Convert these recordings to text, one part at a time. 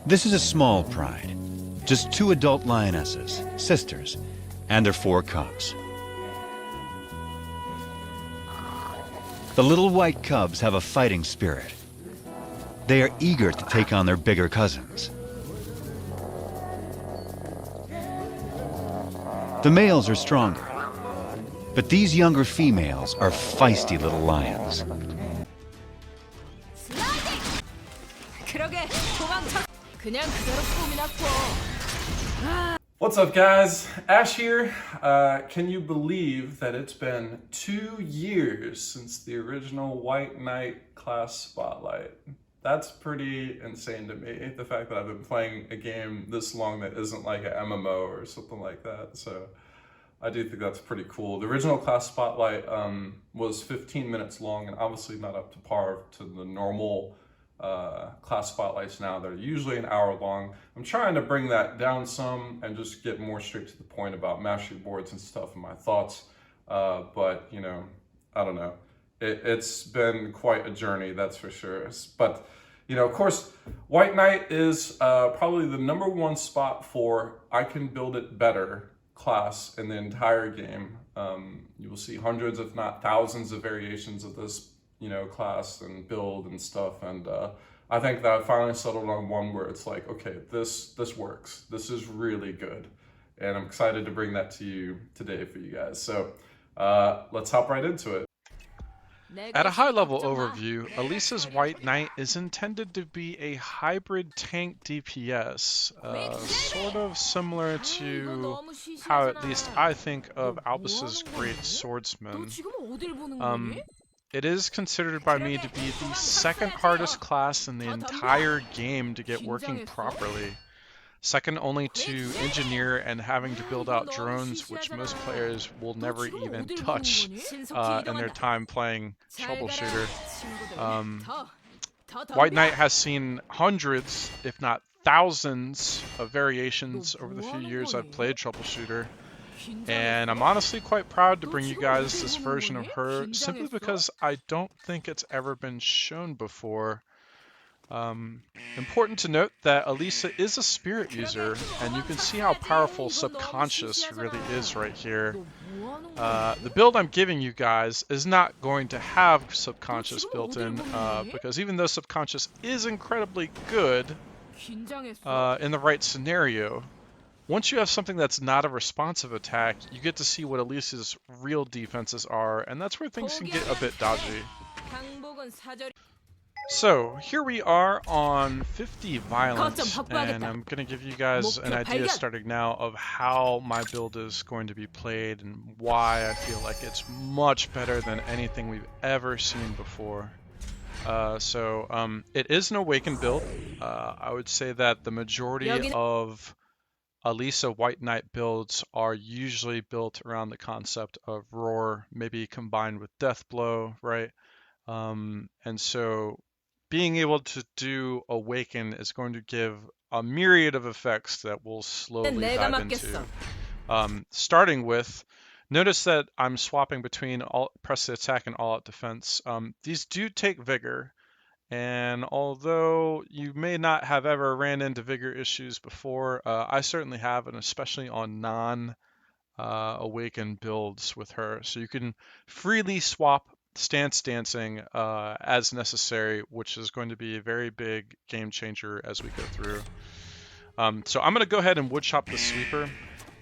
This is a small pride. Just 2 adult lionesses, sisters, and their 4 cubs. The little white cubs have a fighting spirit. They are eager to take on their bigger cousins. The males are stronger, but these younger females are feisty little lions. What's up, guys? Ash here. Can you believe that it's been 2 years since the original White Knight class spotlight? That's pretty insane to me, the fact that I've been playing a game this long that isn't like an MMO or something like that. So I do think that's pretty cool. The original class spotlight was 15 minutes long, and obviously not up to par to the normal class spotlights now. They're usually an hour long. I'm trying to bring that down some and just get more straight to the point about mastery boards and stuff and my thoughts. But you know, I don't know. It's been quite a journey, that's for sure. But you know, of course, White Knight is probably the #1 spot for I can build it better class in the entire game. You will see hundreds, if not thousands, of variations of this, you know, class and build and stuff. And I think that I finally settled on one where it's like, okay, this works. This is really good. And I'm excited to bring that to you today for you guys. So let's hop right into it. At a high-level overview, Alisa's White Knight is intended to be a hybrid tank DPS, sort of similar to how at least I think of Albus's Great Swordsman. It is considered by me to be the second hardest class in the entire game to get working properly. Second only to engineer and having to build out drones, which most players will never even touch in their time playing Troubleshooter. White Knight has seen hundreds, if not thousands, of variations over the few years I've played Troubleshooter. And I'm honestly quite proud to bring you guys this version of her, simply because I don't think it's ever been shown before. Important to note that Alisa is a spirit user, and you can see how powerful subconscious really is right here. The build I'm giving you guys is not going to have subconscious built in, because even though subconscious is incredibly good in the right scenario, once you have something that's not a responsive attack, you get to see what Alisa's real defenses are, and that's where things can get a bit dodgy. So, here we are on 50 Violence, and I'm going to give you guys an idea starting now of how my build is going to be played and why I feel like it's much better than anything we've ever seen before. It is an Awakened build. I would say that the majority of Alisa White Knight builds are usually built around the concept of Roar, maybe combined with Death Blow, right? And so being able to do Awaken is going to give a myriad of effects that we'll slowly dive into. Starting with, notice that I'm swapping between press the attack and all-out defense. These do take vigor, and although you may not have ever ran into vigor issues before, I certainly have, and especially on non-Awaken builds with her. So you can freely swap stance dancing as necessary, which is going to be a very big game changer as we go through. So I'm going to go ahead and woodchop the sweeper.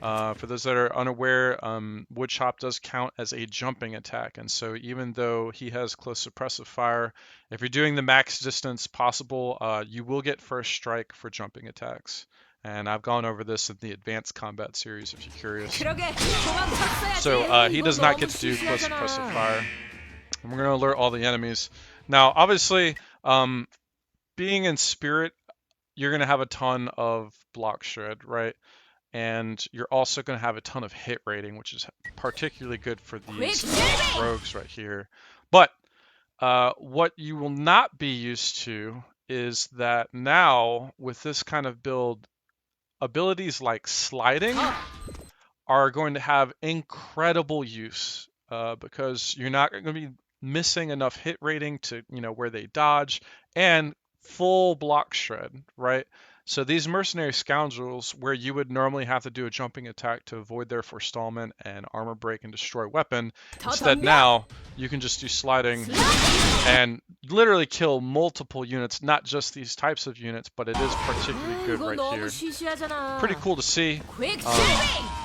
For those that are unaware, woodchop does count as a jumping attack, and so even though he has close suppressive fire, if you're doing the max distance possible, you will get first strike for jumping attacks. And I've gone over this in the Advanced Combat series if you're curious. So he does not get to do close suppressive fire. And we're going to alert all the enemies. Now, obviously, being in Spirit, you're going to have a ton of block shred, right? And you're also going to have a ton of hit rating, which is particularly good for these rogues right here. But what you will not be used to is that now, with this kind of build, abilities like sliding are going to have incredible use, because you're not going to be missing enough hit rating to, where they dodge, and full block shred, right? So these mercenary scoundrels, where you would normally have to do a jumping attack to avoid their forestallment and armor break and destroy weapon, instead now you can just do sliding and literally kill multiple units, not just these types of units, but it is particularly good right here. Pretty cool to see.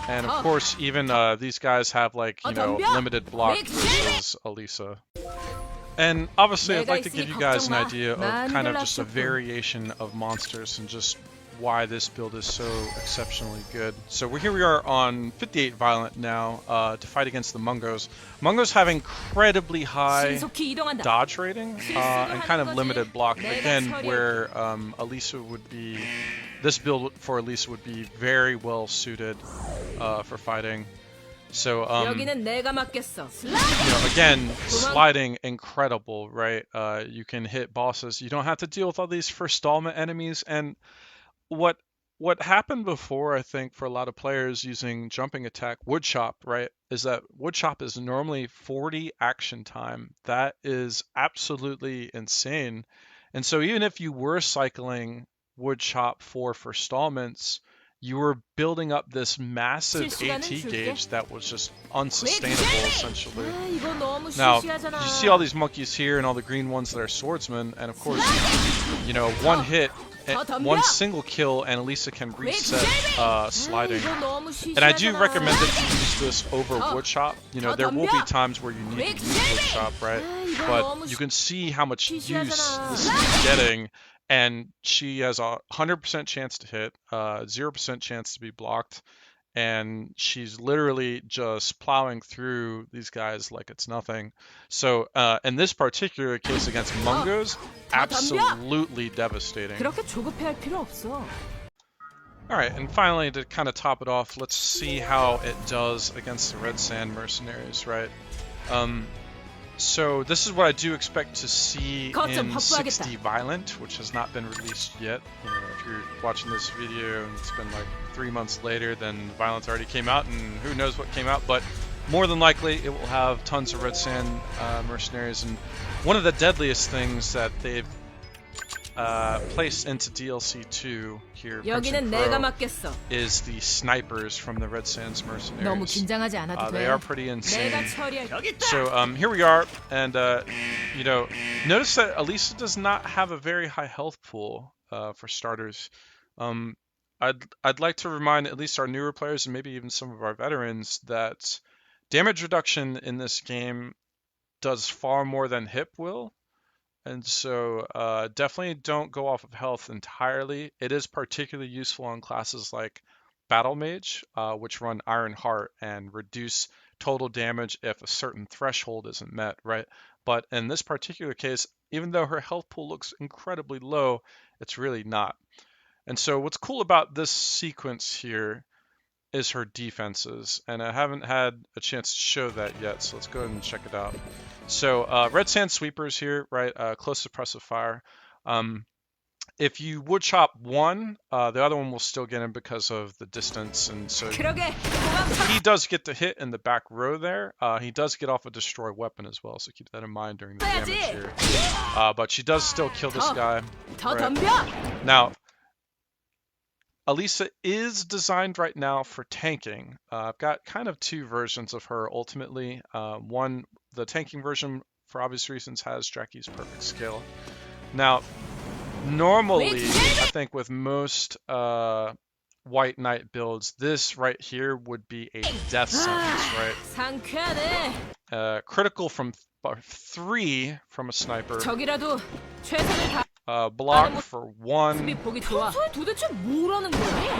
And of course, even these guys have, like, you know, limited block versus Alisa. And obviously, I'd like to give you guys an idea of kind of just a variation of monsters and just why this build is so exceptionally good. So here we are on 58 Violent now to fight against the Mungos. Mungos have incredibly high dodge rating and kind of limited block. Again, where Alisa would be, this build for Alisa would be very well suited for fighting. So, you know, again, sliding incredible, right? You can hit bosses. You don't have to deal with all these forestallment enemies. And what happened before, I think, for a lot of players using jumping attack, wood chop, right, is that wood chop is normally 40 action time. That is absolutely insane. And so even if you were cycling wood chop for forestallments, you were building up this massive AT gauge that was just unsustainable, essentially. Now, you see all these monkeys here and all the green ones that are swordsmen, and of course, you know, one hit, one single kill, and Alisa can reset sliding. And I do recommend that you use this over wood chop. You know, there will be times where you need to use wood chop, right? But you can see how much use this is getting. And she has a 100% chance to hit, 0% chance to be blocked, and she's literally just plowing through these guys like it's nothing. So in this particular case against Mungos, absolutely devastating. Alright, and finally, to kind of top it off, let's see how it does against the Red Sand Mercenaries, right? So this is what I do expect to see in 60 Violent, which has not been released yet. You know, if you're watching this video and it's been like 3 months later, then Violent already came out, and who knows what came out, but more than likely it will have tons of Red Sand Mercenaries. And one of the deadliest things that they've placed into DLC 2 here is the snipers from the Red Sands Mercenaries. They are pretty insane. So here we are, and you know, notice that Alisa does not have a very high health pool for starters. I'd like to remind at least our newer players and maybe even some of our veterans that damage reduction in this game does far more than hip will. And so definitely don't go off of health entirely. It is particularly useful on classes like Battle Mage, which run Iron Heart and reduce total damage if a certain threshold isn't met, right? But in this particular case, even though her health pool looks incredibly low, it's really not. And so what's cool about this sequence here is her defenses, and I haven't had a chance to show that yet, so let's go ahead and check it out. So Red Sand Sweepers here, right, close suppressive fire. If you wood chop one, the other one will still get him because of the distance, and so he does get the hit in the back row there. He does get off a destroy weapon as well, so keep that in mind during the damage here. But she does still kill this guy. Right? Now, Alisa is designed right now for tanking. I've got kind of two versions of her ultimately. One, the tanking version, for obvious reasons, has Jackie's perfect scale. Now, normally, I think with most White Knight builds, this right here would be a death sentence, right? Critical from 3 from a sniper. Block for 1.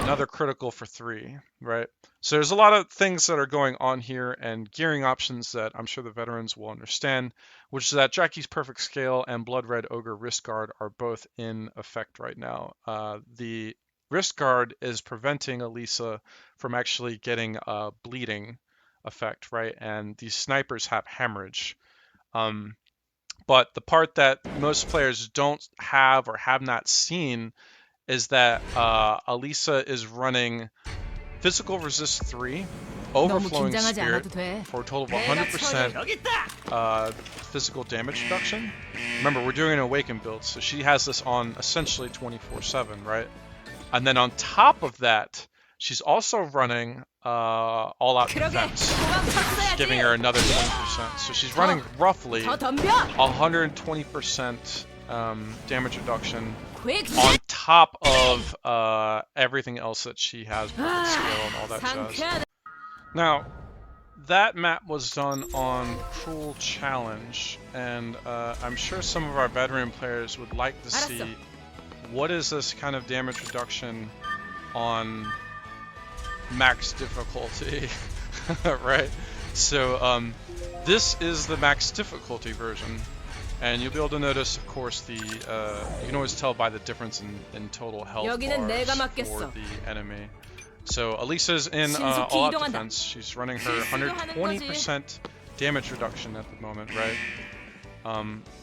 Another critical for 3, right? So there's a lot of things that are going on here and gearing options that I'm sure the veterans will understand, which is that Jackie's Perfect Scale and Blood Red Ogre Wrist Guard are both in effect right now. The Wrist Guard is preventing Alisa from actually getting a bleeding effect, right? And these snipers have hemorrhage. But the part that most players don't have or have not seen is that Alisa is running Physical Resist 3 Overflowing 긴장하지 Spirit 않아도 돼. for a total of 100% physical damage reduction. Remember, we're doing an Awakened build, so she has this on essentially 24/7, right? And then on top of that, she's also running All Out Defense, giving her another 20%. So she's running roughly 더 덤벼. 120% damage reduction on top of everything else that she has with its skill and all that jazz. Now, that map was done on Cruel Challenge, and I'm sure some of our veteran players would like to see what is this kind of damage reduction on max difficulty, right? So this is the max difficulty version, and you'll be able to notice, of course, the you can always tell by the difference in total health bars for the enemy. So Alisa's in All Out Defense. She's running her 120% damage reduction at the moment, right?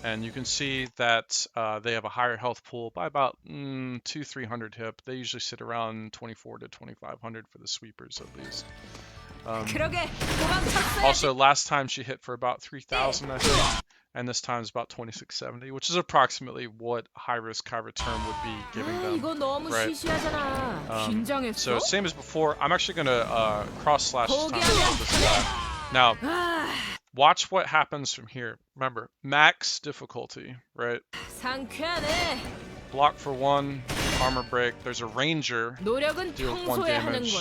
And you can see that they have a higher health pool by about 200-300 hip. They usually sit around 24 to 2500 for the sweepers at least. Also, last time she hit for about 3000, I think, and this time is about 2670, which is approximately what high-risk, high-return would be giving them. Right. So same as before, I'm actually going to cross-slash this time with this guy. Now, watch what happens from here. Remember, max difficulty, right? Block for 1, armor break. There's a ranger, deals 1 damage.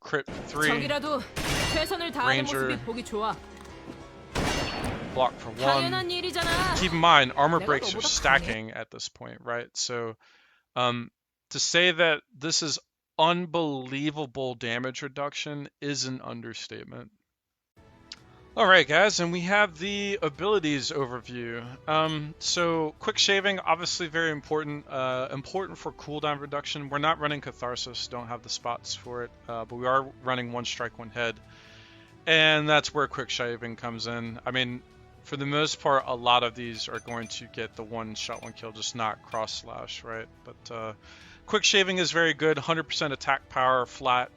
Crit 3, ranger, block for 1. Keep in mind, armor breaks are stacking at this point, right? So to say that this is unbelievable damage reduction is an understatement. Alright guys, and we have the abilities overview. So quick shaving, obviously very important. Important for cooldown reduction. We're not running Catharsis, don't have the spots for it, but we are running 1 strike, 1 head. And that's where quick shaving comes in. I mean, for the most part, a lot of these are going to get the 1 shot, 1 kill, just not cross slash, right? But quick shaving is very good, 100% attack power, flat.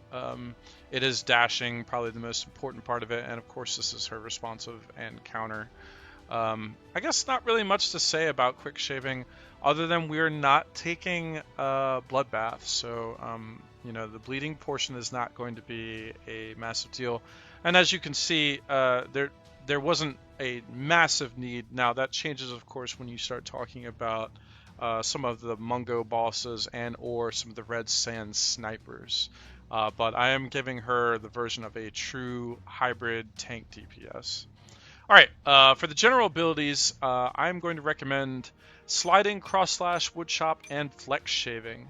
It is dashing, probably the most important part of it, and of course this is her responsive and counter. I guess not really much to say about quick shaving, other than we're not taking bloodbath, so you know, the bleeding portion is not going to be a massive deal. And as you can see, there wasn't a massive need. Now that changes, of course, when you start talking about some of the Mungo bosses and or some of the Red Sand snipers. But I am giving her the version of a true hybrid tank DPS. Alright, for the general abilities, I'm going to recommend Sliding, Cross Slash, Wood Chop, and Flex Shaving.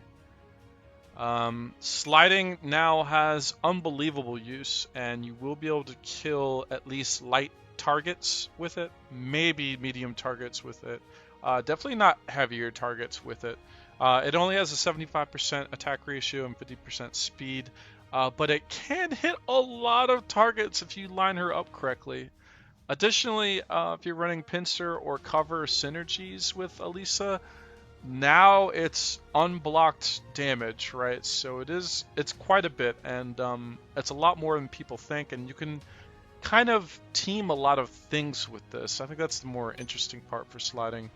Sliding now has unbelievable use, and you will be able to kill at least light targets with it, maybe medium targets with it. Definitely not heavier targets with it. It only has a 75% attack ratio and 50% speed, but it can hit a lot of targets if you line her up correctly. Additionally, if you're running pincer or cover synergies with Alisa, now it's unblocked damage, right? So it's quite a bit, and it's a lot more than people think, and you can kind of team a lot of things with this. I think that's the more interesting part for sliding.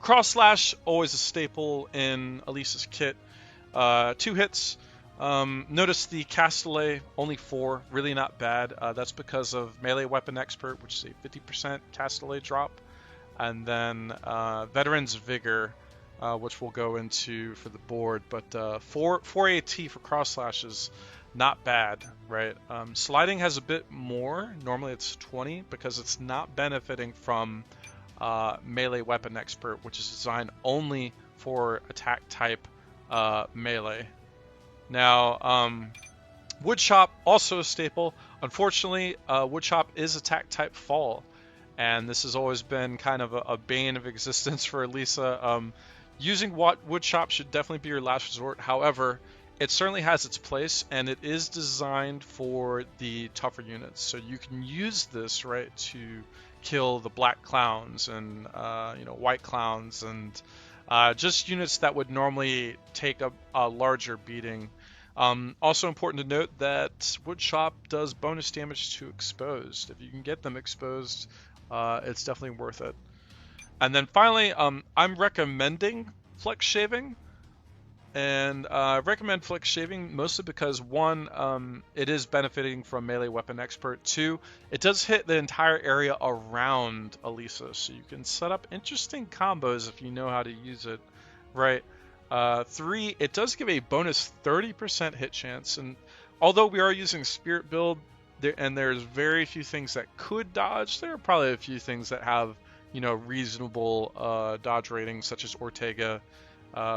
Cross slash, always a staple in Alisa's kit. 2 hits. Notice the Castellet, only 4, really not bad. That's because of Melee Weapon Expert, which is a 50% Castellet drop. And then Veteran's Vigor, which we'll go into for the board. But 4 AT for cross slash is not bad, right? Sliding has a bit more. Normally it's 20 because it's not benefiting from Melee Weapon Expert, which is designed only for attack type melee. Now, Wood Chop, also a staple. Unfortunately, Wood Chop is attack type fall, and this has always been kind of a bane of existence for Alisa. Using Wood Chop should definitely be your last resort. However, it certainly has its place, and it is designed for the tougher units. So you can use this, right, to kill the black clowns and white clowns and just units that would normally take a larger beating. Also important to note that Woodchop does bonus damage to exposed. If you can get them exposed, it's definitely worth it. And then finally, I'm recommending Flex Shaving. And I recommend Flex Shaving mostly because, one, it is benefiting from Melee Weapon Expert. Two, it does hit the entire area around Alisa, so you can set up interesting combos if you know how to use it, right? Three, it does give a bonus 30% hit chance, and although we are using Spirit build, there's very few things that could dodge, there are probably a few things that have, reasonable dodge ratings, such as Ortega,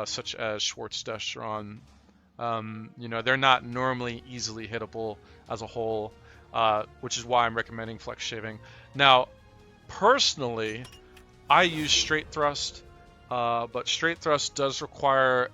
such as Schwartz Destron. They're not normally easily hittable as a whole, which is why I'm recommending Flex Shaving. Now, personally, I use Straight Thrust, but Straight Thrust does require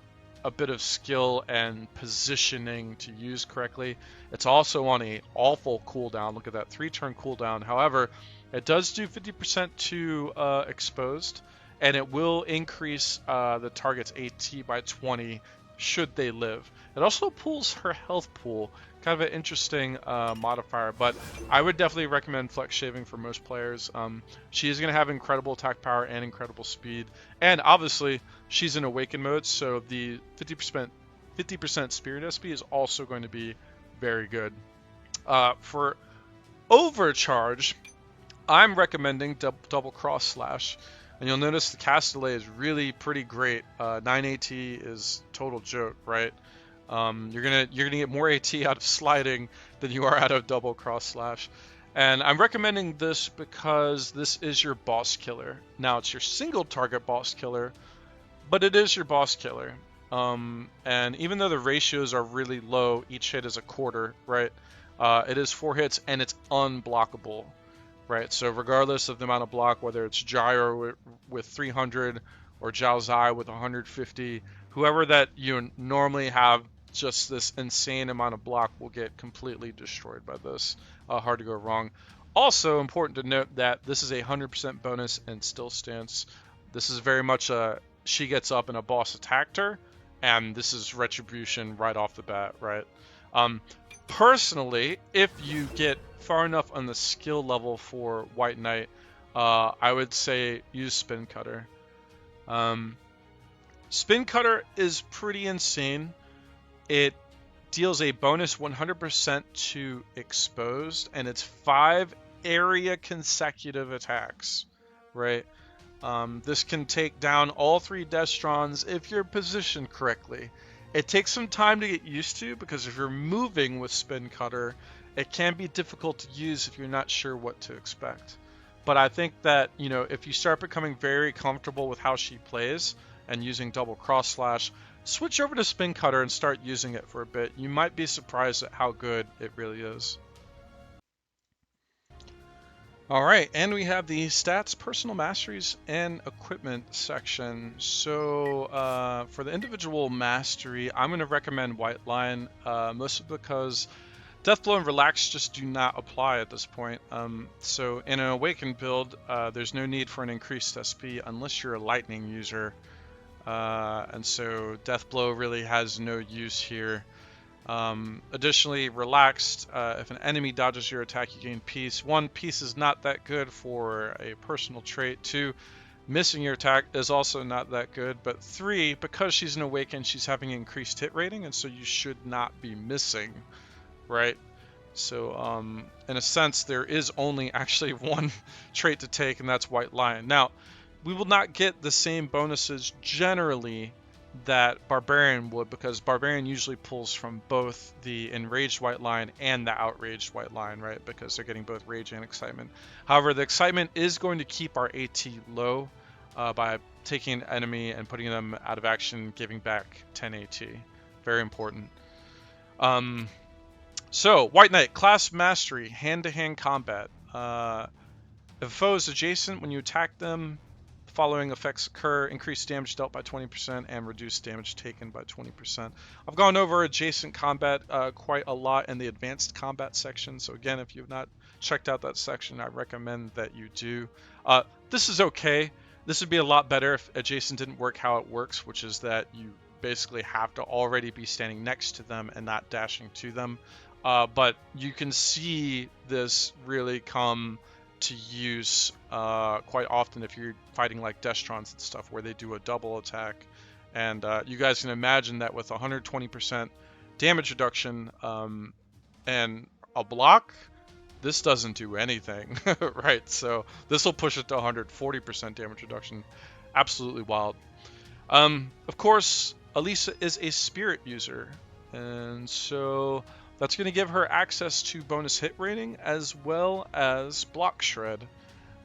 a bit of skill and positioning to use correctly. It's also on a awful cooldown. Look at that, 3-turn cooldown. However, it does do 50% to exposed, and it will increase the target's AT by 20 should they live. It also pulls her health pool, kind of an interesting modifier, but I would definitely recommend Flex Shaving for most players. She is going to have incredible attack power and incredible speed, and obviously she's in Awaken mode, so the 50% Spirit SP is also going to be very good. For Overcharge, I'm recommending Double Cross Slash. And you'll notice the cast delay is really pretty great. 9 AT is total joke, right? You're gonna get more AT out of sliding than you are out of double cross slash. And I'm recommending this because this is your boss killer. Now it's your single target boss killer, but it is your boss killer. And even though the ratios are really low, each hit is a quarter, right? It is 4 hits and it's unblockable. Right, so regardless of the amount of block, whether it's Gyro with 300 or Zhao Zai with 150, whoever that you normally have just this insane amount of block will get completely destroyed by this. Hard to go wrong. Also important to note that this is a 100% bonus and still stance. This is very much a she gets up and a boss attacked her, and this is retribution right off the bat, right? Personally, if you get far enough on the skill level for White Knight, I would say use Spin Cutter. Spin Cutter is pretty insane. It deals a bonus 100% to exposed, and it's 5 area consecutive attacks, right? This can take down all 3 Destrons if you're positioned correctly. It takes some time to get used to, because if you're moving with Spin Cutter, it can be difficult to use if you're not sure what to expect. But I think that, if you start becoming very comfortable with how she plays and using double cross slash, switch over to Spin Cutter and start using it for a bit. You might be surprised at how good it really is. Alright, and we have the stats, personal masteries, and equipment section. So for the individual mastery, I'm going to recommend White Line, mostly because Deathblow and Relax just do not apply at this point. So in an Awakened build, there's no need for an increased SP unless you're a Lightning user. And so Deathblow really has no use here. Additionally, Relaxed, if an enemy dodges your attack, you gain Peace. 1, Peace is not that good for a personal trait. 2, missing your attack is also not that good. But 3, because she's an Awakened, she's having increased hit rating, and so you should not be missing, right? So in a sense, there is only actually one trait to take, and that's White Lion. Now, we will not get the same bonuses generally that Barbarian would, because Barbarian usually pulls from both the Enraged White Line and the Outraged White Line, right? Because they're getting both Rage and Excitement. However, the Excitement is going to keep our AT low by taking an enemy and putting them out of action, giving back 10 AT. Very important. So, White Knight, class mastery, hand-to-hand combat. If a foe is adjacent, when you attack them, following effects occur: increased damage dealt by 20% and reduced damage taken by 20%. I've gone over adjacent combat quite a lot in the advanced combat section, so again, if you've not checked out that section, I recommend that you do. This is okay. This would be a lot better if adjacent didn't work how it works, which is that you basically have to already be standing next to them and not dashing to them. But you can see this really come to use quite often if you're fighting like Destrons and stuff, where they do a double attack. And you guys can imagine that with 120% damage reduction and a block, this doesn't do anything, right? So this will push it to 140% damage reduction. Absolutely wild. Of course, Alisa is a spirit user, and so that's going to give her access to bonus hit rating as well as block shred.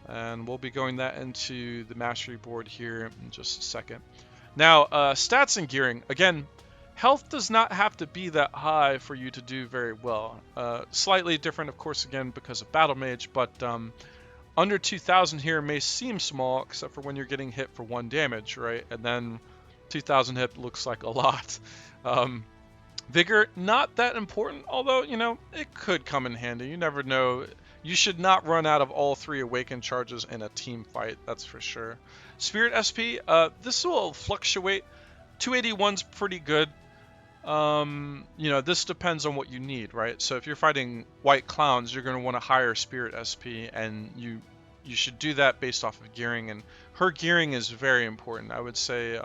And we'll be going that into the mastery board here in just a second. Now, stats and gearing. Again, health does not have to be that high for you to do very well. Slightly different, of course, again, because of Battle Mage, but under 2,000 here may seem small, except for when you're getting hit for 1 damage, right? And then 2,000 hit looks like a lot. Vigor, not that important, although, you know, it could come in handy. You never know. You should not run out of all 3 Awaken charges in a team fight, that's for sure. Spirit SP, this will fluctuate. 281's pretty good. You know, this depends on what you need, right? So if you're fighting white clowns, you're going to want a higher Spirit SP, and you should do that based off of gearing, and her gearing is very important. I would say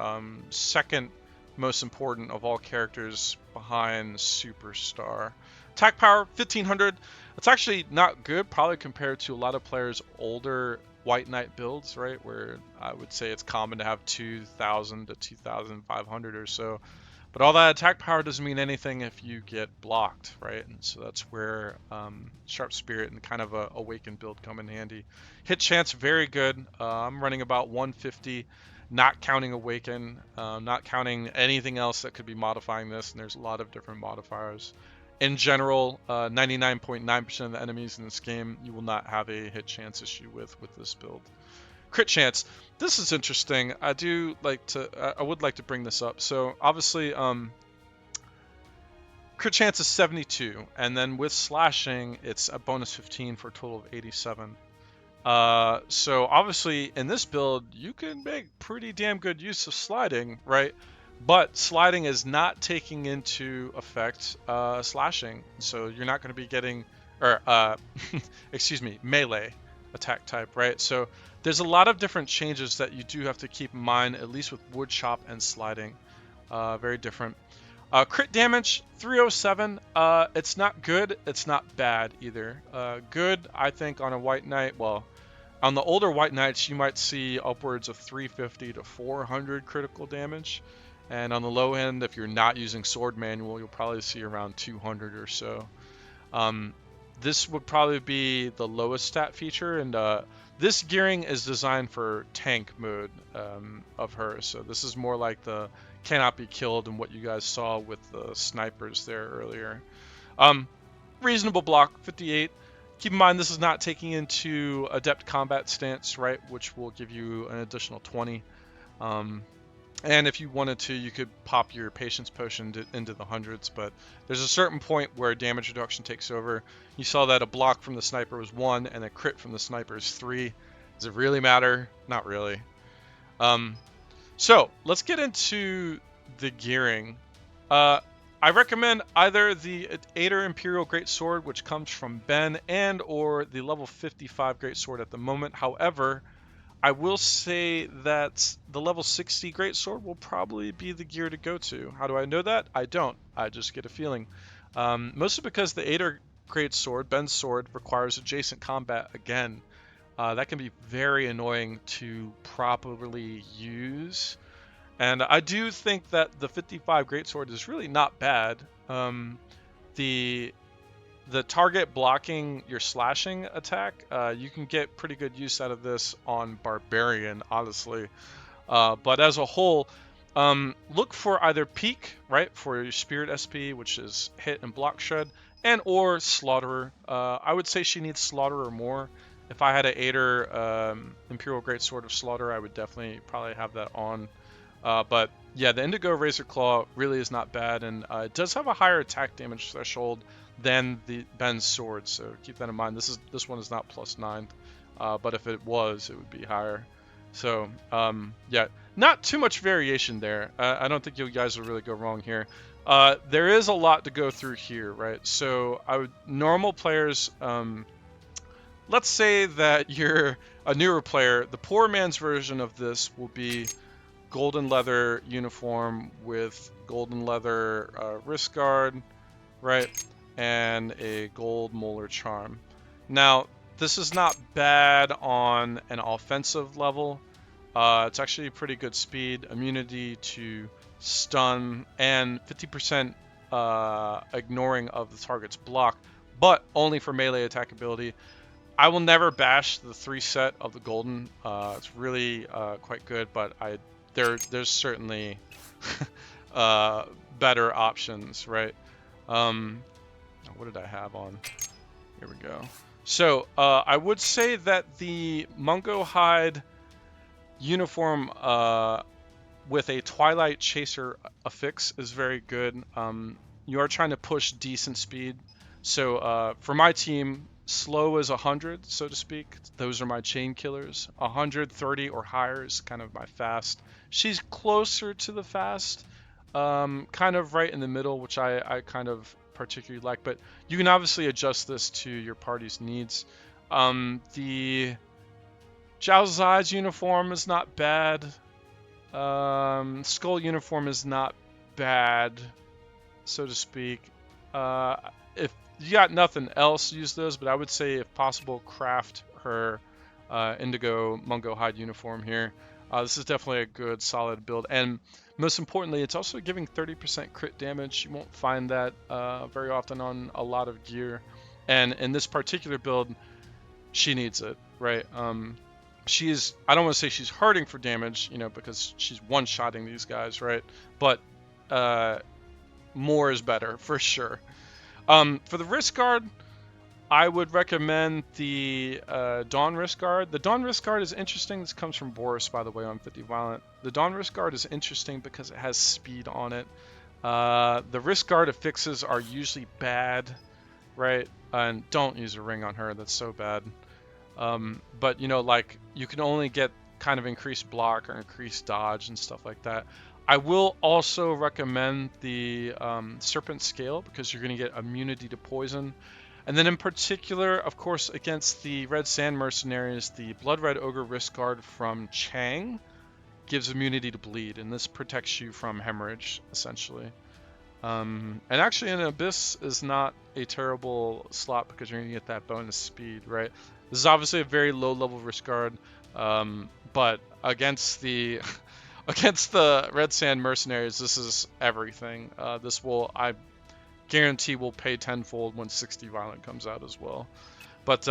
second most important of all characters behind Superstar. Attack power, 1500. It's actually not good, probably compared to a lot of players' older White Knight builds, right? Where I would say it's common to have 2,000 to 2,500 or so. But all that attack power doesn't mean anything if you get blocked, right? And so that's where Sharp Spirit and kind of a Awaken build come in handy. Hit chance, very good. I'm running about 150, not counting Awaken, not counting anything else that could be modifying this, and there's a lot of different modifiers. In general, 99.9% of the enemies in this game you will not have a hit chance issue with this build. Crit chance. This is interesting. I would like to bring this up. So obviously, crit chance is 72, and then with slashing, it's a bonus 15 for a total of 87. So obviously, in this build, you can make pretty damn good use of sliding, right? But sliding is not taking into effect slashing, so you're not going to be getting, or excuse me, melee attack type, right? So there's a lot of different changes that you do have to keep in mind, at least with wood chop and sliding. Very different. Crit damage, 307. It's not good, it's not bad either. Good, I think, on a White Knight. Well, on the older White Knights, you might see upwards of 350 to 400 critical damage. And on the low end, if you're not using Sword Manual, you'll probably see around 200 or so. This would probably be the lowest stat feature, and this gearing is designed for tank mode of her. So this is more like the cannot be killed and what you guys saw with the snipers there earlier. Reasonable block, 58. Keep in mind this is not taking into Adept Combat Stance, right, which will give you an additional 20. And if you wanted to, you could pop your Patience Potion into the hundreds, but there's a certain point where damage reduction takes over. You saw that a block from the sniper was 1, and a crit from the sniper is 3. Does it really matter? Not really. So, let's get into the gearing. I recommend either the Aether Imperial Greatsword, which comes from Ben, and or the level 55 Greatsword at the moment. However, I will say that the level 60 Greatsword will probably be the gear to go to. How do I know that? I don't. I just get a feeling. Mostly because the Aether Greatsword, Ben's sword, requires adjacent combat again. That can be very annoying to properly use. And I do think that the 55 Greatsword is really not bad. The target blocking your slashing attack, you can get pretty good use out of this on Barbarian, honestly. But as a whole, look for either Peak, right, for your Spirit SP, which is hit and block shred, and or Slaughterer. I would say she needs Slaughterer more. If I had an Aether Imperial Greatsword of Slaughter, I would definitely probably have that on. But yeah, the Indigo Razor Claw really is not bad, and it does have a higher attack damage threshold than the Ben's sword, so keep that in mind. This one is not +9, but if it was, it would be higher. So yeah, not too much variation there. I don't think you guys will really go wrong here. There is a lot to go through here, right? So normal players, let's say that you're a newer player. The poor man's version of this will be golden leather uniform with golden leather wrist guard, right? And a gold molar charm. Now, this is not bad on an offensive level. It's actually pretty good speed, immunity to stun, and 50% ignoring of the target's block, but only for melee attack ability. I will never bash the 3 set of the golden. It's really quite good, but there's certainly better options, right? What did I have on? Here we go. So I would say that the Mungo Hide uniform with a Twilight Chaser affix is very good. You are trying to push decent speed. So for my team, slow is 100, so to speak. Those are my chain killers. 130 or higher is kind of my fast. She's closer to the fast, kind of right in the middle, which I kind of particularly like. But you can obviously adjust this to your party's needs. The Zhao Zai's uniform is not bad. Skull uniform is not bad, so to speak. If you got nothing else, use those, but I would say, if possible, craft her Indigo Mungo Hide uniform here. This is definitely a good, solid build, and most importantly, it's also giving 30% crit damage. You won't find that very often on a lot of gear, and in this particular build, she needs it, right? I don't want to say she's hurting for damage, because she's one-shotting these guys, right? But more is better, for sure. For the wrist guard, I would recommend the Dawn wrist guard. The Dawn wrist guard is interesting. This comes from Boris, by the way, on 50 Violent. The Dawn wrist guard is interesting because it has speed on it. The wrist guard affixes are usually bad, right? And don't use a ring on her. That's so bad. But you can only get kind of increased block or increased dodge and stuff like that. I will also recommend the Serpent Scale because you're going to get immunity to poison. And then in particular, of course, against the Red Sand Mercenaries, the Blood Red Ogre wrist guard from Chang gives immunity to bleed, and this protects you from hemorrhage, essentially. And actually, an Abyss is not a terrible slot because you're going to get that bonus speed, right? This is obviously a very low-level wrist guard, but against the Red Sand Mercenaries, this is everything. I guarantee, will pay tenfold when 60 Violent comes out as well. But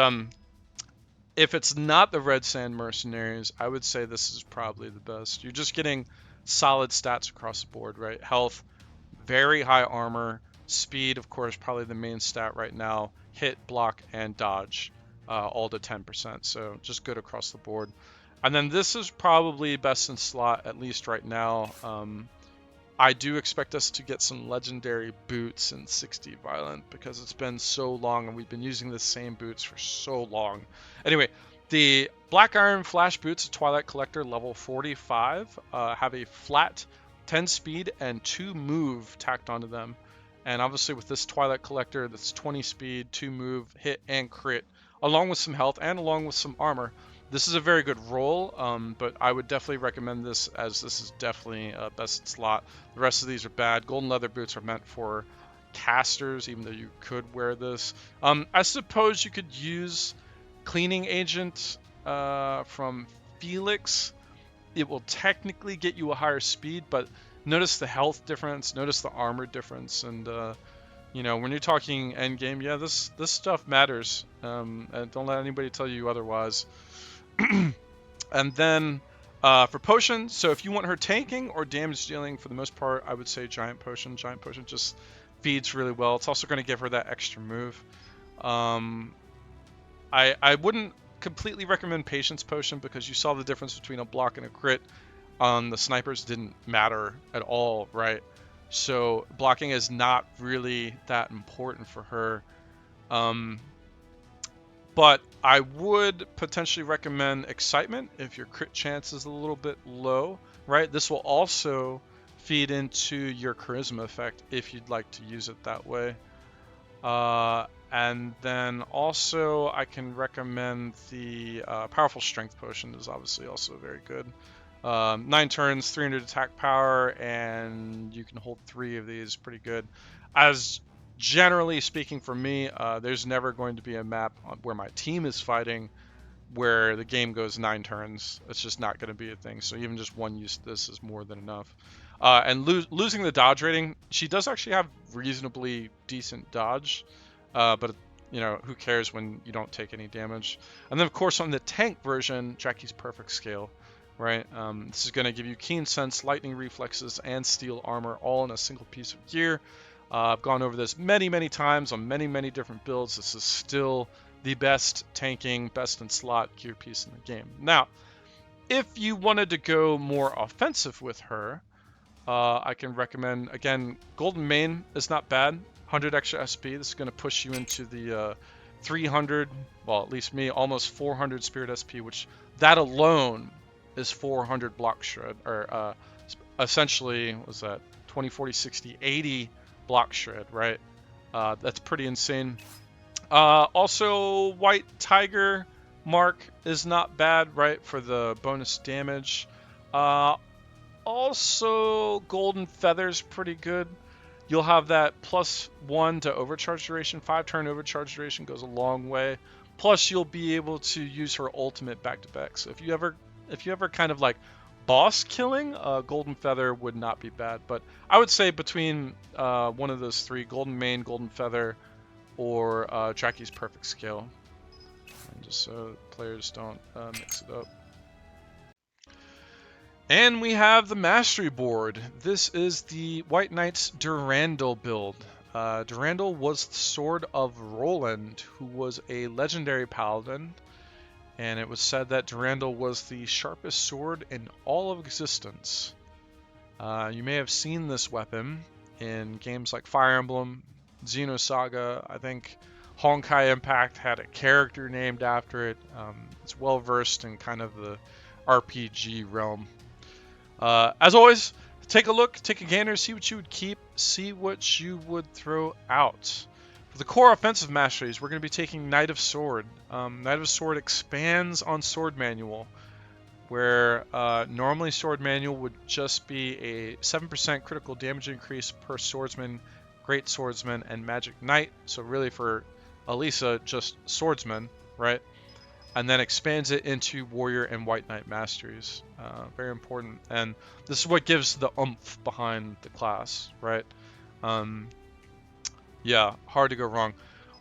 if it's not the Red Sand Mercenaries, I would say this is probably the best. You're just getting solid stats across the board, right? Health, very high armor, speed, of course, probably the main stat right now, hit, block, and dodge, all to 10%, so just good across the board. And then this is probably best in slot, at least right now. I do expect us to get some legendary boots in 60 Violent because it's been so long and we've been using the same boots for so long. Anyway, the Black Iron Flash Boots Twilight Collector level 45 have a flat 10 speed and 2 move tacked onto them. And obviously with this Twilight Collector, that's 20 speed, 2 move, hit, and crit, along with some health and along with some armor. This is a very good roll, but I would definitely recommend this, as this is definitely best in slot. The rest of these are bad. Golden leather boots are meant for casters, even though you could wear this. I suppose you could use Cleaning Agent from Felix. It will technically get you a higher speed, but notice the health difference, notice the armor difference, and when you're talking endgame, yeah, this stuff matters. And don't let anybody tell you otherwise. And then for potion, so if you want her tanking or damage dealing, for the most part, I would say Giant Potion. Giant Potion just feeds really well. It's also going to give her that extra move. I wouldn't completely recommend Patience Potion because you saw the difference between a block and a crit on the snipers didn't matter at all, right? So blocking is not really that important for her. But I would potentially recommend Excitement if your crit chance is a little bit low. right? This will also feed into your charisma effect if you'd like to use it that way. And then also I can recommend the powerful strength potion is obviously also very good. 9 turns, 300 attack power, and you can hold 3 of these. Pretty good. As generally speaking for me, there's never going to be a map where my team is fighting where the game goes 9 turns. It's just not going to be a thing. So even just one use of this is more than enough. And losing the dodge rating, she does actually have reasonably decent dodge, but you know, who cares when you don't take any damage. And then of course on the tank version, Jackie's perfect scale, right? This is going to give you keen sense, lightning reflexes, and steel armor all in a single piece of gear. I've gone over this many times on many different builds. This is still the best tanking, best in slot gear piece in the game. Now, if you wanted to go more offensive with her, I can recommend, again, Golden Mane is not bad. 100 extra SP. This is going to push you into the 300, well, at least me, almost 400 Spirit SP, which that alone is 400 block shred, or essentially, what was that, 20, 40, 60, 80 block shred, right? That's pretty insane. Also, White Tiger Mark is not bad, right, for the bonus damage. Also, Golden Feather's pretty good. You'll have that +1 to overcharge duration. 5-turn overcharge duration goes a long way. Plus, you'll be able to use her ultimate back-to-back. So if you ever kind of like boss killing, Golden Feather would not be bad. But I would say between one of those 3, Golden Mane, Golden Feather, or Jackie's perfect scale. And just so players don't mix it up. And we have the Mastery board. This is the White Knight's Durandal build. Durandal was the sword of Roland, who was a legendary paladin, and it was said that Durandal was the sharpest sword in all of existence. You may have seen this weapon in games like Fire Emblem, Xenosaga. I think Honkai Impact had a character named after it. It's well versed in kind of the RPG realm. As always, take a look, take a gander, see what you would keep, see what you would throw out. For the core offensive masteries, we're going to be taking Knight of Sword. Knight of Sword expands on Sword Manual, where normally Sword Manual would just be a 7% critical damage increase per swordsman, great swordsman, and magic knight. So really for Alisa, just swordsman, right? And then expands it into warrior and white knight masteries. Very important, and this is what gives the oomph behind the class, right? Yeah, hard to go wrong.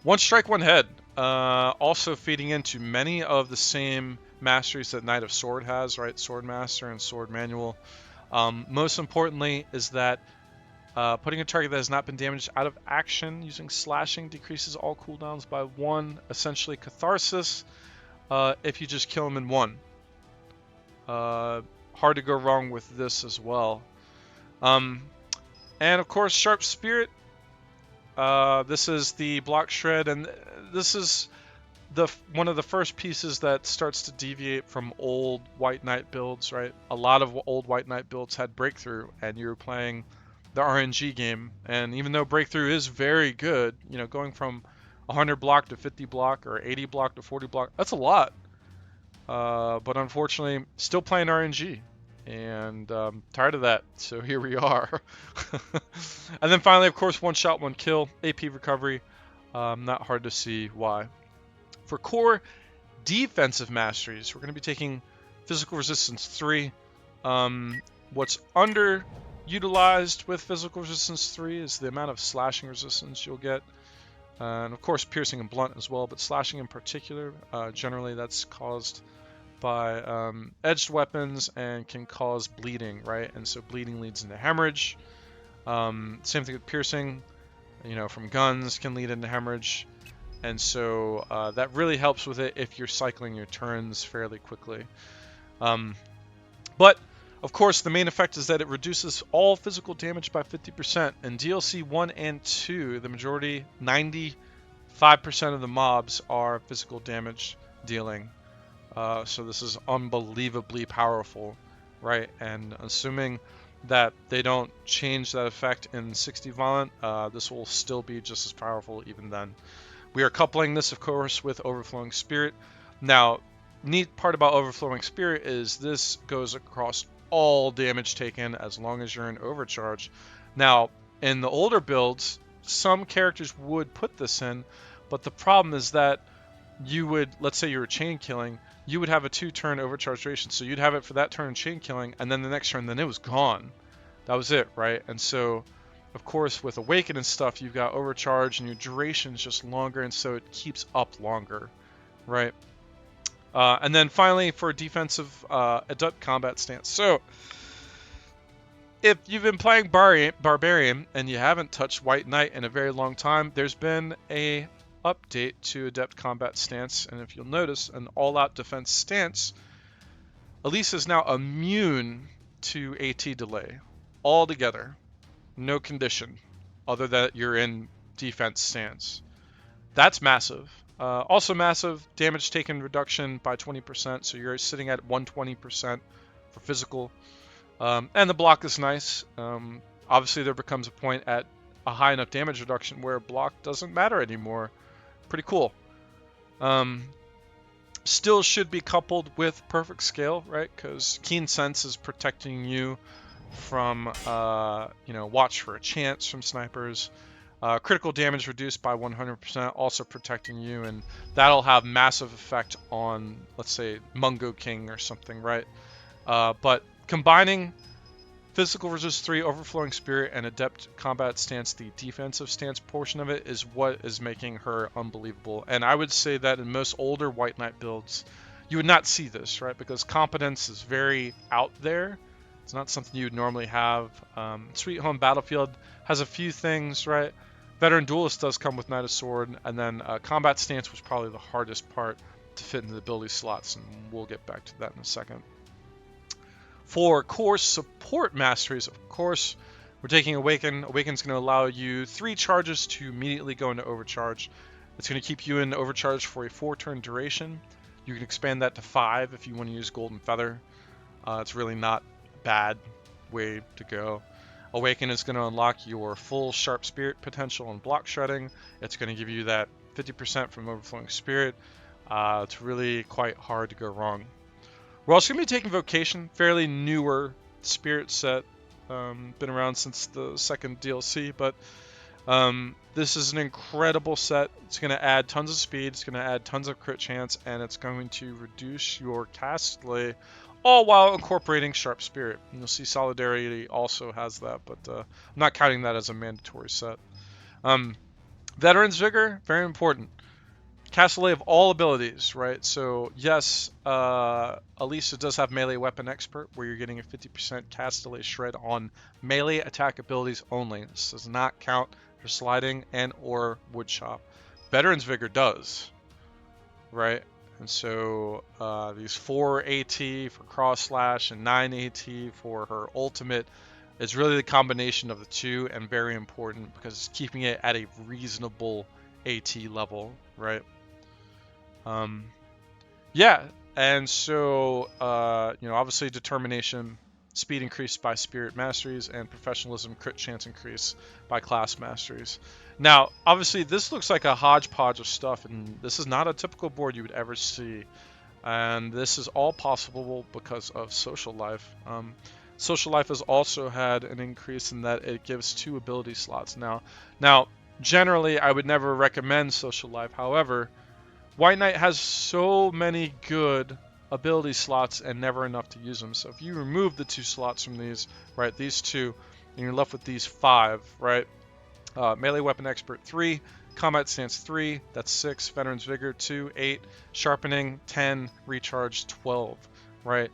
One strike, one head. Also feeding into many of the same masteries that Knight of Sword has, right? Sword Master and Sword Manual. Most importantly is that putting a target that has not been damaged out of action using slashing decreases all cooldowns by 1, essentially catharsis. If you just kill him in 1. Hard to go wrong with this as well. And of course, Sharp Spirit. This is the block shred, and this is one of the first pieces that starts to deviate from old White Knight builds, right? A lot of old White Knight builds had Breakthrough, and you were playing the RNG game. And even though Breakthrough is very good, you know, going from 100 block to 50 block or 80 block to 40 block, that's a lot. But unfortunately, still playing RNG, and tired of that, so here we are. And then finally, of course, one shot, one kill, AP recovery. Not hard to see why. For core defensive masteries, we're going to be taking Physical Resistance 3. What's underutilized with Physical Resistance 3 is the amount of slashing resistance you'll get. And of course, piercing and blunt as well, but slashing in particular, generally that's caused by edged weapons and can cause bleeding, right? And so bleeding leads into hemorrhage. Same thing with piercing, you know, from guns can lead into hemorrhage. And so that really helps with it if you're cycling your turns fairly quickly. But of course, the main effect is that it reduces all physical damage by 50%. In DLC 1 and 2, the majority, 95% of the mobs are physical damage dealing. So this is unbelievably powerful. right? And assuming that they don't change that effect in 60 violent, this will still be just as powerful even then. We are coupling this, of course, with Overflowing Spirit. Now, neat part about Overflowing Spirit is this goes across all damage taken as long as you're in overcharge. Now, in the older builds, some characters would put this in, but the problem is that you would, let's say you were chain killing, you would have a 2-turn overcharge duration. So you'd have it for that turn chain killing, and then the next turn, then it was gone. That was it, right? And so, of course, with Awaken and stuff, you've got overcharge, and your duration is just longer, and so it keeps up longer, right? And then finally, for defensive adept combat stance. So, if you've been playing Barbarian and you haven't touched White Knight in a very long time, there's been a update to Adept Combat Stance, and if you'll notice, an all-out defense stance, Alisa is now immune to AT delay altogether. No condition other than you're in defense stance. That's massive. Also massive, damage taken reduction by 20%, so you're sitting at 120% for physical. And the block is nice. Obviously, there becomes a point at a high enough damage reduction where block doesn't matter anymore. Pretty cool. Still should be coupled with perfect scale, right? Because Keen Sense is protecting you from, watch for a chance from snipers. Critical damage reduced by 100%, also protecting you, and that'll have massive effect on, let's say, Mungo King or something, right? But combining Physical Resist 3, Overflowing Spirit, and Adept Combat Stance, the defensive stance portion of it, is what is making her unbelievable. And I would say that in most older White Knight builds, you would not see this, right? Because competence is very out there. It's not something you would normally have. Sweet Home Battlefield has a few things, right? Veteran Duelist does come with Knight of Sword, and then Combat Stance was probably the hardest part to fit into the ability slots, and we'll get back to that in a second. For core support masteries, of course, we're taking Awaken. Awaken's going to allow you 3 charges to immediately go into overcharge. It's going to keep you in overcharge for a 4-turn duration. You can expand that to 5 if you want to use Golden Feather. It's really not a bad way to go. Awaken is going to unlock your full Sharp Spirit potential and block shredding. It's going to give you that 50% from Overflowing Spirit. It's really quite hard to go wrong. We're also going to be taking Vocation, fairly newer spirit set, been around since the second DLC, but this is an incredible set. It's going to add tons of speed, it's going to add tons of crit chance, and it's going to reduce your cast delay, all while incorporating Sharp Spirit. And you'll see Solidarity also has that, but I'm not counting that as a mandatory set. Veteran's Vigor, very important. Cast delay of all abilities, right? So yes, Alisa does have melee weapon expert, where you're getting a 50% cast delay shred on melee attack abilities only. This does not count for sliding and or woodchop. Veteran's Vigor does, right? And so these 4 AT for cross slash and 9 AT for her ultimate is really the combination of the two, and very important because it's keeping it at a reasonable AT level, right? Yeah, and so, obviously determination, speed increased by spirit masteries, and professionalism, crit chance increase by class masteries. Now, obviously this looks like a hodgepodge of stuff, and this is not a typical board you would ever see. And this is all possible because of Social Life. Social Life has also had an increase in that it gives 2 ability slots now. Now, generally, I would never recommend Social Life. However, White Knight has so many good ability slots and never enough to use them. So if you remove the 2 slots from these, right, these 2, and you're left with these 5, right? Melee Weapon Expert 3, Combat Stance 3, that's 6, Veteran's Vigor 2, 8, Sharpening 10, Recharge 12, right?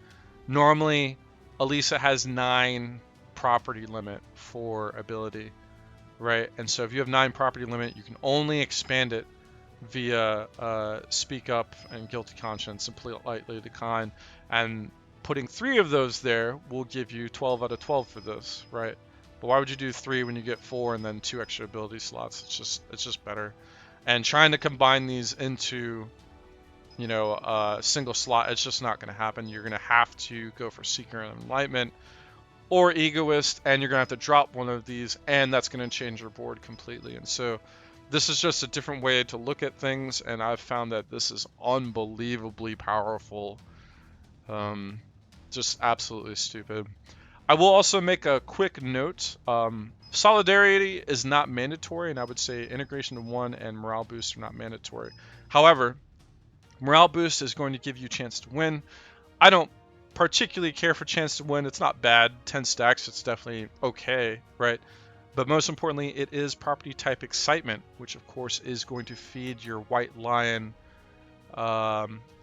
Normally, Alisa has 9 property limit for ability, right? And so if you have 9 property limit, you can only expand it via Speak Up and Guilty Conscience and Politely Decline, and putting 3 of those there will give you 12 out of 12 for this, right? But why would you do 3 when you get 4 and then 2 extra ability slots? It's just better. And trying to combine these into single slot. It's just not going to happen. You're going to have to go for Seeker and Enlightenment or Egoist, and you're going to have to drop one of these, and that's going to change your board completely. And so this is just a different way to look at things, and I've found that this is unbelievably powerful. Just absolutely stupid. I will also make a quick note. Solidarity is not mandatory, and I would say Integration of 1 and Morale Boost are not mandatory. However, Morale Boost is going to give you a chance to win. I don't particularly care for chance to win. It's not bad. 10 stacks, it's definitely okay, right? But most importantly, it is property type Excitement, which of course is going to feed your White Lion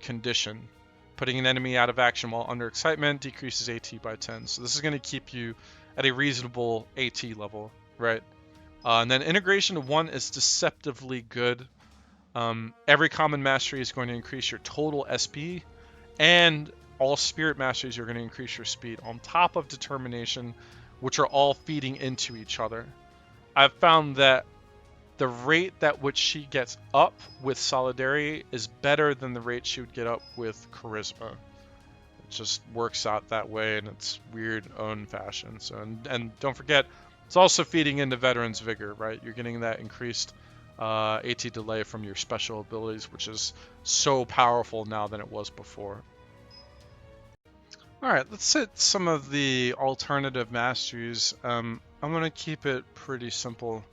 condition. Putting an enemy out of action while under Excitement decreases AT by 10. So this is going to keep you at a reasonable AT level, right? And then Integration of 1 is deceptively good. Every common mastery is going to increase your total SP, and all spirit masteries are going to increase your speed on top of determination, which are all feeding into each other. I've found that the rate at which she gets up with Solidarity is better than the rate she would get up with Charisma. It just works out that way in its weird own fashion. So, and don't forget, it's also feeding into Veteran's Vigor, right? You're getting that increased AT delay from your special abilities, which is so powerful now than it was before. Alright, let's hit some of the alternative masteries. I'm going to keep it pretty simple.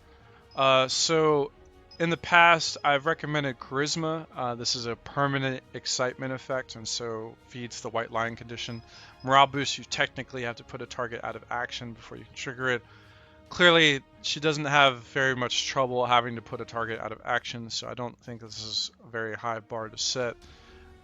So in the past, I've recommended Charisma. This is a permanent Excitement effect, and so feeds the White Lion condition. Morale Boost, you technically have to put a target out of action before you can trigger it. Clearly, she doesn't have very much trouble having to put a target out of action, so I don't think this is a very high bar to set.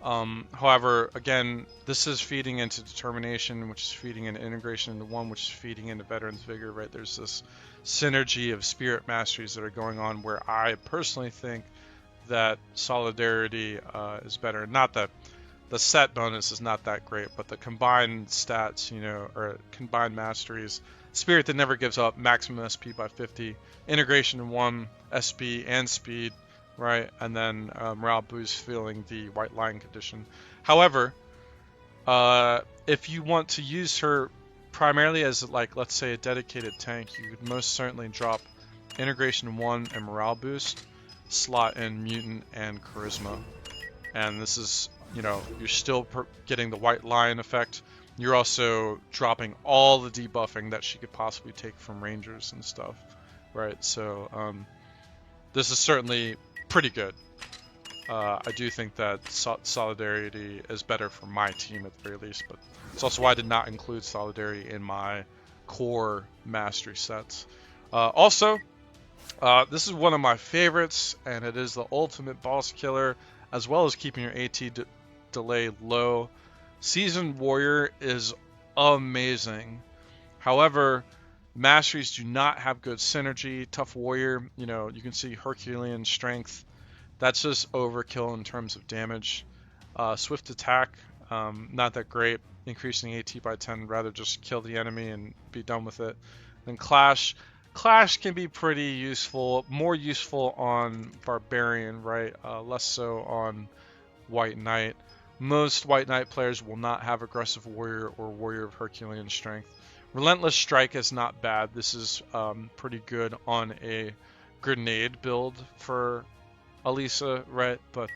However, again, this is feeding into Determination, which is feeding into Integration into 1, which is feeding into Veteran's Vigor, right? There's this synergy of spirit masteries that are going on where I personally think that Solidarity is better. Not that the set bonus is not that great, but the combined stats, or combined masteries, Spirit that never gives up, maximum SP by 50, Integration in 1, SP and speed, right? And then Morale Boost filling the White Lion condition. However, if you want to use her primarily as, like, let's say a dedicated tank, you would most certainly drop Integration 1 and Morale Boost, slot in Mutant and Charisma. And this is, you're still getting the White Lion effect. You're also dropping all the debuffing that she could possibly take from Rangers and stuff, right? So this is certainly pretty good. I do think that Solidarity is better for my team at the very least, but it's also why I did not include Solidarity in my core mastery sets. Also, this is one of my favorites, and it is the ultimate boss killer, as well as keeping your AT delay low. Seasoned Warrior is amazing. However, masteries do not have good synergy. Tough Warrior, you can see Herculean Strength. That's just overkill in terms of damage. Swift Attack, not that great. Increasing AT by 10, rather just kill the enemy and be done with it. Then Clash. Clash can be pretty useful. More useful on Barbarian, right? Less so on White Knight. Most White Knight players will not have Aggressive Warrior or Warrior of Herculean Strength. Relentless Strike is not bad. This is pretty good on a grenade build for Alisa, right? But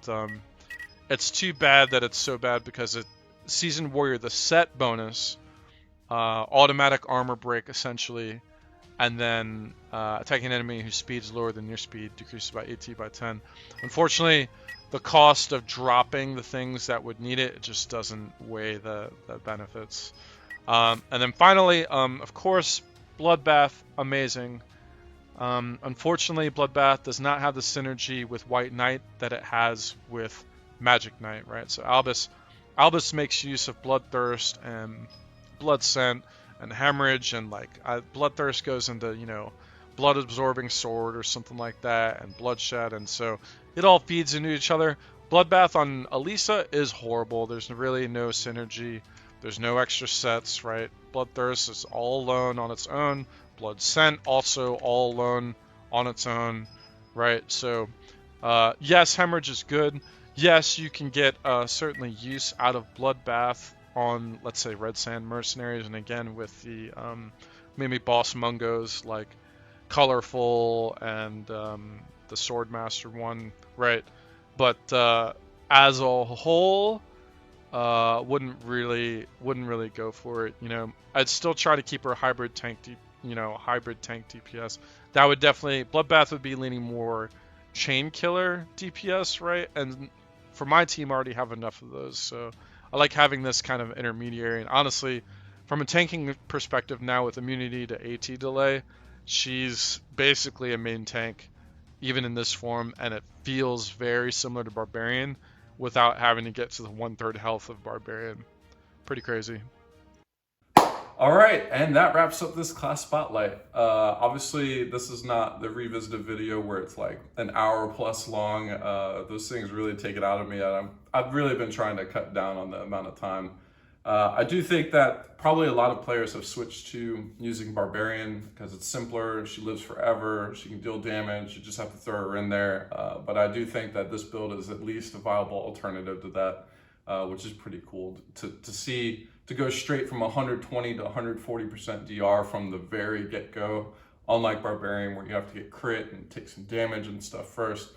it's too bad that it's so bad because Seasoned Warrior, the set bonus, automatic armor break essentially, and then attacking an enemy whose speed is lower than your speed decreases by AT by 10. Unfortunately, the cost of dropping the things that would need it just doesn't weigh the benefits. And then finally, of course, Bloodbath, amazing. Unfortunately, Bloodbath does not have the synergy with White Knight that it has with Magic Knight, right? So Albus makes use of Bloodthirst and Blood Scent and Hemorrhage, and Bloodthirst goes into, Blood Absorbing Sword or something like that, and Bloodshed, and so it all feeds into each other. Bloodbath on Alisa is horrible. There's really no synergy. There's no extra sets, right? Bloodthirst is all alone on its own. Blood Scent also all alone on its own, right? So, yes, Hemorrhage is good. Yes, you can get certainly use out of Bloodbath on, let's say, Red Sand Mercenaries, and again with the maybe boss mungos like Colorful and the Swordmaster one, right? But as a whole, wouldn't really go for it. You know, I'd still try to keep her hybrid tank, hybrid tank DPS. That would definitely Bloodbath would be leaning more chain killer DPS, right? And for my team, I already have enough of those, so I like having this kind of intermediary. And honestly, from a tanking perspective now with immunity to AT delay, she's basically a main tank, even in this form, and it feels very similar to Barbarian without having to get to the 1/3 health of Barbarian. Pretty crazy. All right, and that wraps up this class spotlight. Obviously, this is not the revisited video where it's like an hour plus long. Those things really take it out of me. I've really been trying to cut down on the amount of time. I do think that probably a lot of players have switched to using Barbarian because it's simpler, she lives forever, she can deal damage, you just have to throw her in there. But I do think that this build is at least a viable alternative to that, which is pretty cool to see, to go straight from 120 to 140% DR from the very get-go, unlike Barbarian where you have to get crit and take some damage and stuff first.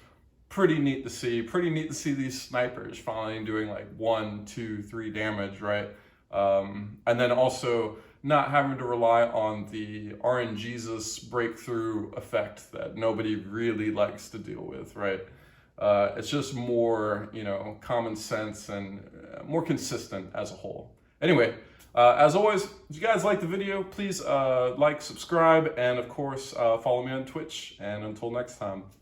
Pretty neat to see. Pretty neat to see these snipers finally doing like 1, 2, 3 damage, right? And then also not having to rely on the RNGesus breakthrough effect that nobody really likes to deal with, right? It's just more, common sense and more consistent as a whole. Anyway, as always, if you guys like the video, please like, subscribe, and of course, follow me on Twitch. And until next time.